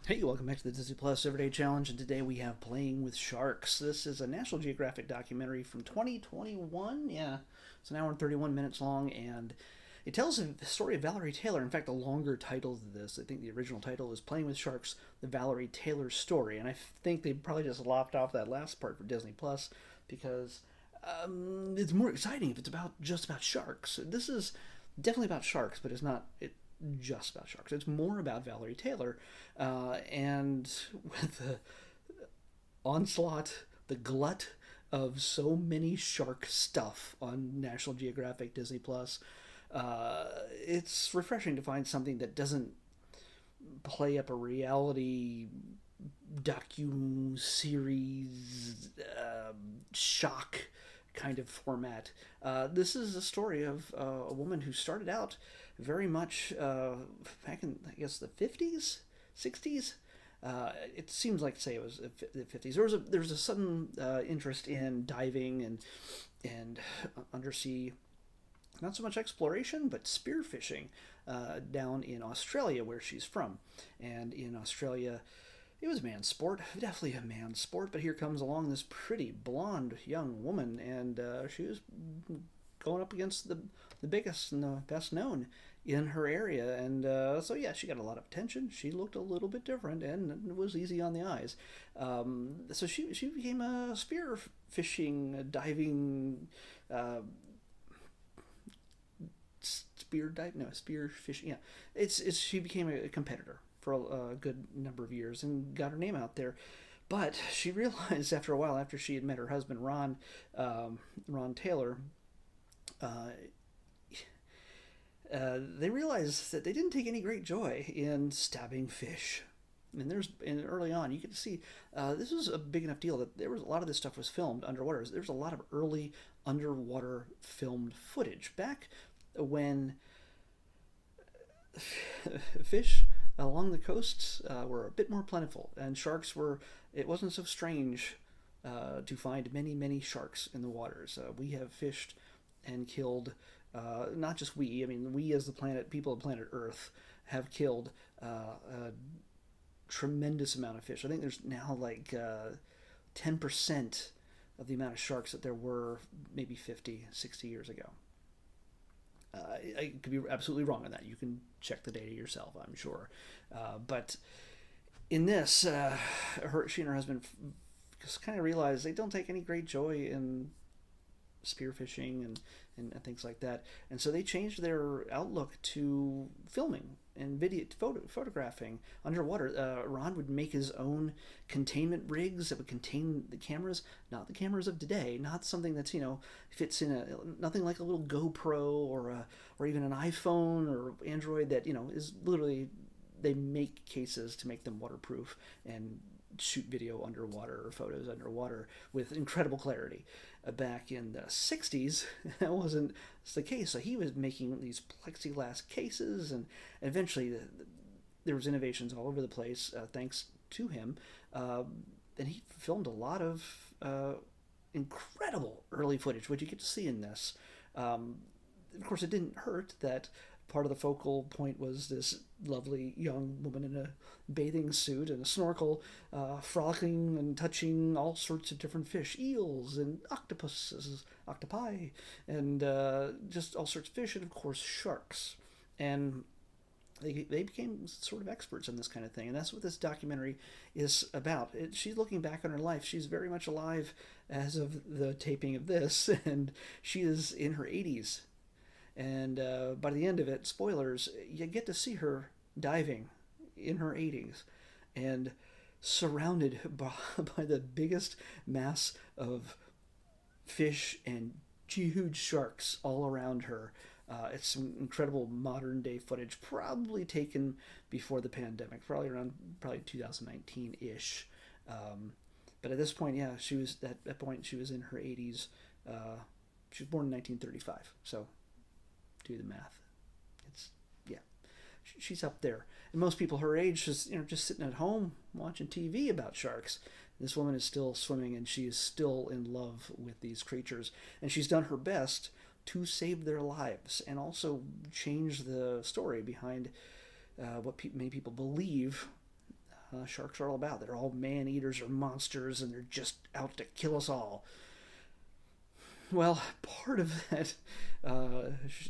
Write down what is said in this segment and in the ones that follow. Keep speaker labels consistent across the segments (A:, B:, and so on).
A: Hey, welcome back to the Disney Plus Everyday Challenge, and today we have Playing with Sharks. This is a National Geographic documentary from 2021. Yeah, it's an hour and 31 minutes long, and it tells the story of Valerie Taylor. In fact, a longer title to this. I think the original title is Playing with Sharks, the Valerie Taylor Story, and I think they probably just lopped off that last part for Disney Plus because it's more exciting if it's just about sharks. This is definitely about sharks, but it's not just about sharks. It's more about Valerie Taylor, and with the onslaught, the glut of so many shark stuff on National Geographic, Disney Plus, it's refreshing to find something that doesn't play up a reality docu series shock kind of format. This is a story of a woman who started out very much back in, I guess, the 50s, 60s. It seems like, say, it was the 50s. There was a sudden interest in diving and undersea, not so much exploration, but spearfishing down in Australia, where she's from. And in Australia, it was a man's sport, definitely a man's sport. But here comes along this pretty blonde young woman, and she was going up against the biggest and the best known in her area. And so, yeah, she got a lot of attention. She looked a little bit different and was easy on the eyes. So she became a spear fishing, diving, spear dive, no, spear fishing. Yeah, it's she became a competitor for a good number of years and got her name out there. But she realized after a while, after she had met her husband Ron Taylor, uh, they realized that they didn't take any great joy in stabbing fish. And early on, you could see this was a big enough deal that there was a lot of this stuff was filmed underwater. There was a lot of early underwater filmed footage back when fish along the coasts were a bit more plentiful, and sharks were. It wasn't so strange to find many sharks in the waters. We have fished and killed. Not just we. I mean, we as the planet, people of planet Earth, have killed a tremendous amount of fish. I think there's now like 10% of the amount of sharks that there were maybe 50, 60 years ago. I could be absolutely wrong on that. You can check the data yourself, I'm sure. But in this, she and her husband just kind of realized they don't take any great joy in spearfishing and things like that. And so they changed their outlook to filming and photographing underwater. Ron would make his own containment rigs that would contain the cameras, not the cameras of today, not something that's fits in nothing like a little GoPro or even an iPhone or Android that is literally, they make cases to make them waterproof and shoot video underwater or photos underwater with incredible clarity. Back in the 60s, that wasn't the case. So he was making these plexiglass cases, and eventually there was innovations all over the place thanks to him. And he filmed a lot of incredible early footage, which you get to see in this. Of course, it didn't hurt that part of the focal point was this lovely young woman in a bathing suit and a snorkel, frolicking and touching all sorts of different fish, eels and octopuses, octopi, and just all sorts of fish, and of course sharks. And they became sort of experts in this kind of thing, and that's what this documentary is about. She's looking back on her life. She's very much alive as of the taping of this, and she is in her 80s. And by the end of it, spoilers, you get to see her diving in her 80s and surrounded by the biggest mass of fish and huge sharks all around her. It's some incredible modern day footage, probably taken before the pandemic, probably 2019 ish. But at this point, yeah, at that point she was in her 80s. She was born in 1935, so do the math. It's Yeah, she's up there. And most people her age just sitting at home watching TV about sharks. This woman is still swimming, and she is still in love with these creatures, and she's done her best to save their lives and also change the story behind what many people believe sharks are all about. They're all man eaters or monsters, and they're just out to kill us all. Well, part of that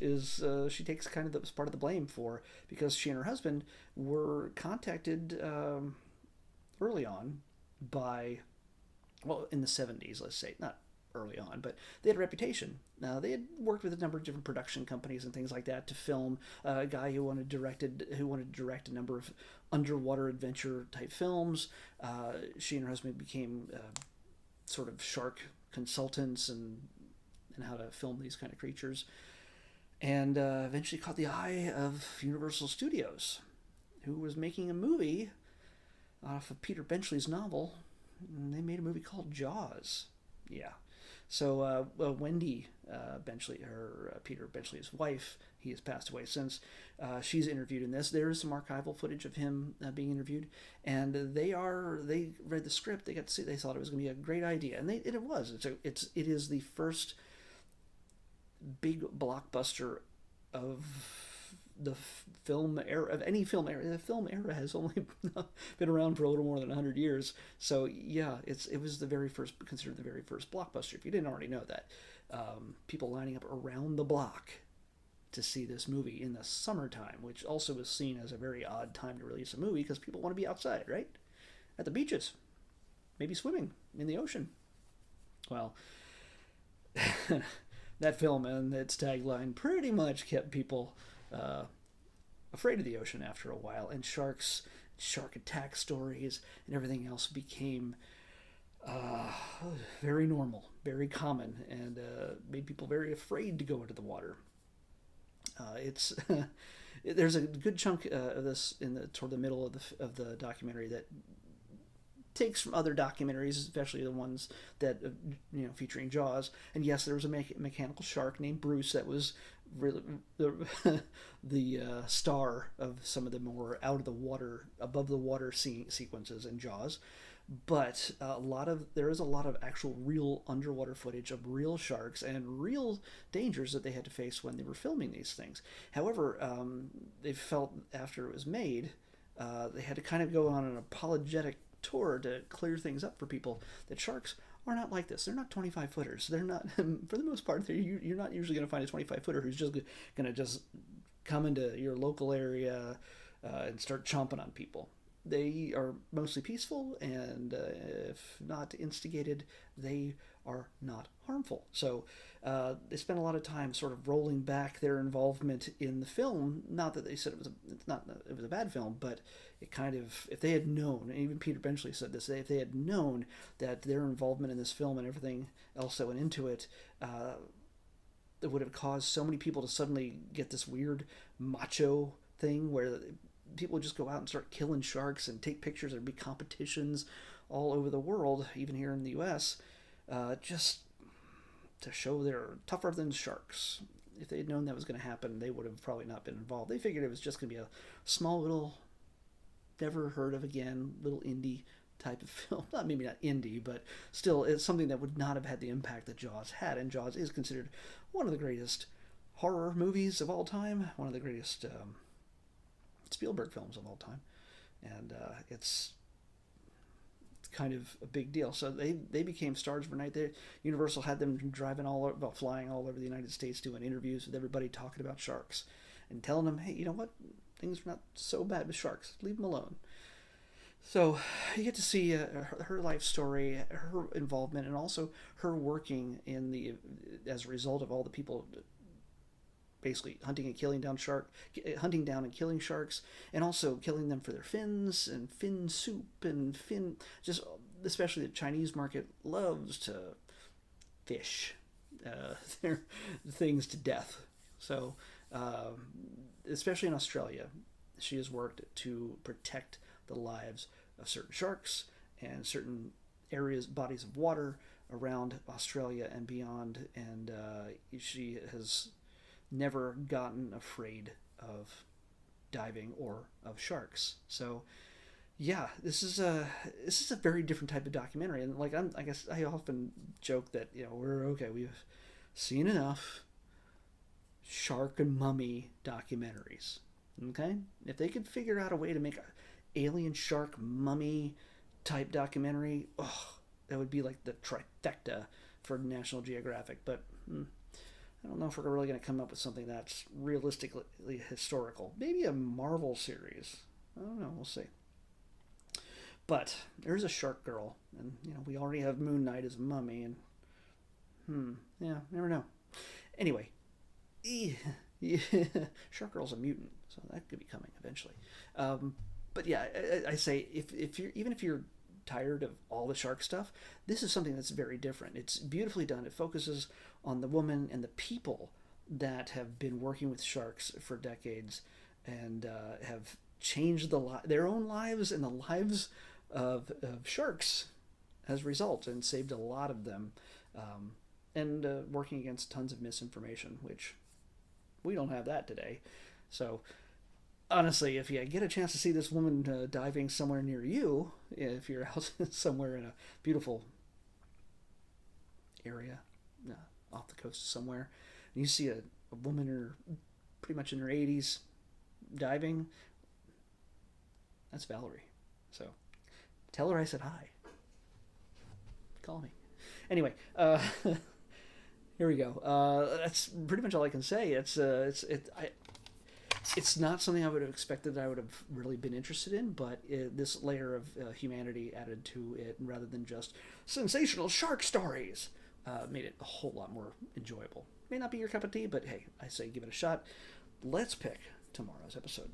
A: is she takes kind of the part of the blame for, because she and her husband were contacted early on by, well, in the 70s, let's say, not early on, but they had a reputation. Now, they had worked with a number of different production companies and things like that to film a guy who wanted to direct a number of underwater adventure type films. She and her husband became sort of shark consultants and how to film these kind of creatures, and eventually caught the eye of Universal Studios, who was making a movie off of Peter Benchley's novel. And they made a movie called Jaws. Yeah. So Wendy Benchley, her Peter Benchley's wife, he has passed away since. She's interviewed in this. There is some archival footage of him being interviewed, and they read the script. They got to see. They thought it was going to be a great idea, and it was. It is the first big blockbuster of the film era, of any film era. The film era has only been around for a little more than 100 years. So yeah, it was considered the very first blockbuster. If you didn't already know that, people lining up around the block to see this movie in the summertime, which also was seen as a very odd time to release a movie because people want to be outside, right? At the beaches, maybe swimming in the ocean. Well, that film and its tagline pretty much kept people afraid of the ocean after a while, and shark attack stories and everything else became very normal, very common, and made people very afraid to go into the water. It's there's a good chunk of this toward the middle of the documentary that takes from other documentaries, especially the ones that featuring Jaws. And yes, there was a mechanical shark named Bruce that was really the star of some of the more out of the water, above the water sequences in Jaws. But there is a lot of actual real underwater footage of real sharks and real dangers that they had to face when they were filming these things. However, they felt after it was made, they had to kind of go on an apologetic tour to clear things up for people that sharks are not like this. They're not 25 footers. They're not, for the most part, you're not usually going to find a 25 footer who's just going to just come into your local area and start chomping on people. They are mostly peaceful, and if not instigated, they are not harmful. So they spent a lot of time sort of rolling back their involvement in the film. Not that they said it was a bad film, but it kind of, if they had known, and even Peter Benchley said this, if they had known that their involvement in this film and everything else that went into it, it would have caused so many people to suddenly get this weird macho thing where people would just go out and start killing sharks and take pictures. There'd be competitions all over the world, even here in the U.S., just to show they're tougher than sharks. If they had known that was going to happen, they would have probably not been involved. They figured it was just going to be a small little, never heard of again, little indie type of film. Maybe not indie, but still, it's something that would not have had the impact that Jaws had. And Jaws is considered one of the greatest horror movies of all time, one of the greatest Spielberg films of all time, and it's kind of a big deal. So they became stars overnight. Universal had them flying all over the United States, doing interviews with everybody, talking about sharks and telling them, hey, you know what, things are not so bad with sharks, leave them alone. So you get to see her life story, her involvement, and also her working as a result of all the people basically hunting down and killing sharks, and also killing them for their fins and fin soup and just especially the Chinese market loves to fish their things to death. So especially in Australia, she has worked to protect the lives of certain sharks and certain bodies of water around Australia and beyond, and she has never gotten afraid of diving or of sharks. So yeah, this is a very different type of documentary, and I guess I often joke that we've seen enough shark and mummy documentaries. Okay, if they could figure out a way to make alien shark mummy type documentary, oh, that would be like the trifecta for National Geographic. But I don't know if we're really going to come up with something that's realistically historical. Maybe a Marvel series. I don't know. We'll see. But there's a shark girl, and we already have Moon Knight as a mummy, and yeah, never know. Anyway, yeah, Shark Girl's a mutant, so that could be coming eventually. But yeah, I say if you're even if you're tired of all the shark stuff, this is something that's very different. It's beautifully done. It focuses on the woman and the people that have been working with sharks for decades and have changed their own lives and the lives of sharks as a result, and saved a lot of them, and working against tons of misinformation, which we don't have that today. So honestly, if you get a chance to see this woman diving somewhere near you, if you're out somewhere in a beautiful area off the coast somewhere, and you see a woman pretty much in her 80s diving, that's Valerie. So tell her I said hi. Call me. Anyway, here we go. That's pretty much all I can say. It's not something I would have expected that I would have really been interested in, but this layer of humanity added to it, rather than just sensational shark stories, made it a whole lot more enjoyable. May not be your cup of tea, but hey, I say give it a shot. Let's pick tomorrow's episode.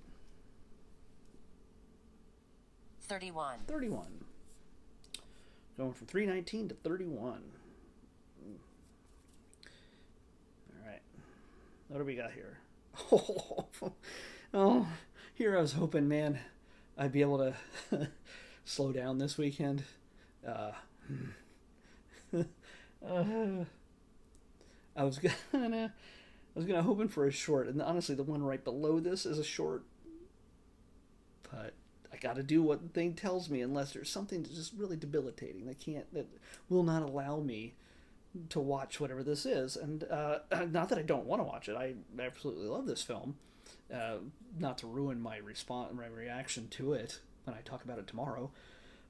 B: 31.
A: 31. Going from 319 to 31. All right. What do we got here? Oh, here I was hoping, man, I'd be able to slow down this weekend. I was gonna hoping for a short, and honestly, the one right below this is a short. But I got to do what the thing tells me, unless there's something that's just really debilitating that will not allow me to watch whatever this is. And not that I don't want to watch it. I absolutely love this film. Not to ruin my reaction to it when I talk about it tomorrow,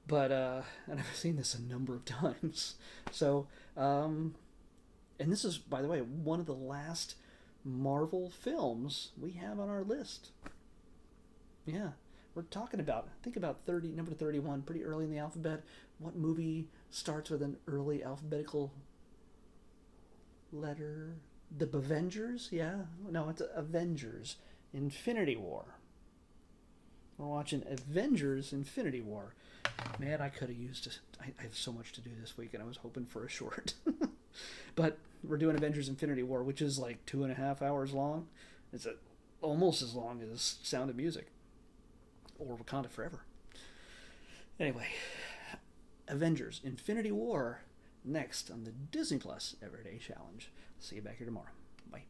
A: but and I've seen this a number of times. So, and this is, by the way, one of the last Marvel films we have on our list. Yeah. We're talking about, think about number 31, pretty early in the alphabet. What movie starts with an early alphabetical letter? The Bavengers? Yeah. No, it's Avengers. Infinity War. We're watching Avengers Infinity War. Man, I could have used it. I have so much to do this week, and I was hoping for a short. But we're doing Avengers Infinity War, which is like 2.5 hours long. It's almost as long as Sound of Music. Or Wakanda Forever. Anyway, Avengers Infinity War next on the Disney Plus Everyday Challenge. See you back here tomorrow. Bye.